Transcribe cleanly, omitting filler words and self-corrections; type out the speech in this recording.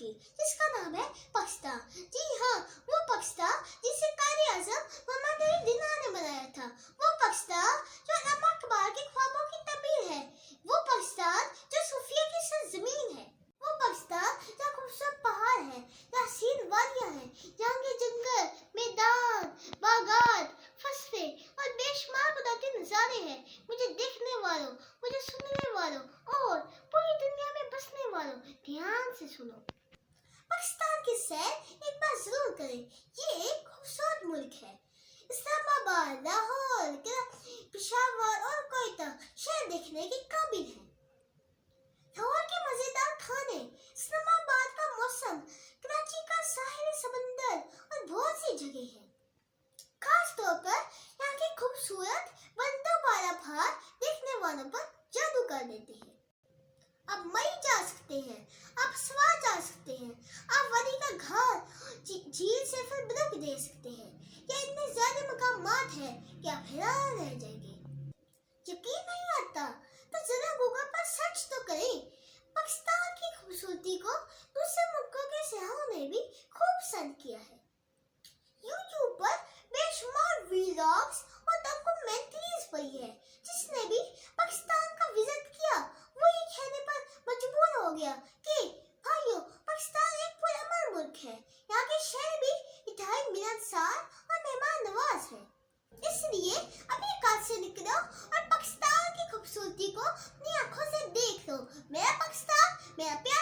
होगी जिसका नाम है पाकिस्तान। जी हाँ, वो पाकिस्तान जिसे कायद-ए-आज़म मोहम्मद अली जिन्ना ने बनाया था। वो पाकिस्तान जो अल्लामा इकबाल के ख्वाबों की तबीर है। वो पाकिस्तान जो सूफिया की सरजमीन है। वो पाकिस्तान जहाँ खूबसूरत पहाड़ है, जहाँ हसीन वादियाँ हैं, जहाँ के जंगल, मैदान, बागात, फसलें और बेशुमार कुदरती नज़ारे हैं। मुझे देखने वालों, मुझे सुनने वालों और पूरी दुनिया में बसने वालों, ध्यान से सुनो। पाकिस्तान की सैर एक बार जरूर करें। ये एक खूबसूरत मुल्क है। इस्लामाबाद, लाहौर, पेशावर और कोयटा शहर देखने के काबिल है। लाहौर के मजेदार खाने, इस्लामाबाद का मौसम, कराची का साहिल समंदर और बहुत सी जगह है। खास तौर पर यहाँ की खूबसूरत बंदो बाला पहाड़ देखने वालों पर जादू कर देते हैं। आप मई जा सकते हैं, आप सवार जा सकते हैं, आप वदी का घाट, झील से फिर बर्फ देख सकते हैं। ये इतने ज्यादा मकामात हैं कि आप हैरान रह जाएंगे। यकीन नहीं आता तो जरा गूगल पर सर्च तो करें। पाकिस्तान की खूबसूरती को दूसरे मुल्कों के सयाहों ने भी खूब पसंद किया है। यूट्यूब पर बेशुमार व्लॉग्स और डॉक्यूमेंट्रीज पड़ी है। जिसने भी पाकिस्तान का विजिट किया वो ये कहने पर मजबूर हो गया कि भाइयों, पाकिस्तान एक पुरअमन मुल्क है। यहाँ के शहर भी इंतहाई मिलनसार और मेहमान नवाज है। इसलिए अपनी कार से निकलो और पाकिस्तान की खूबसूरती को अपनी आंखों से देख लो। मेरा पाकिस्तान, मेरा प्यार।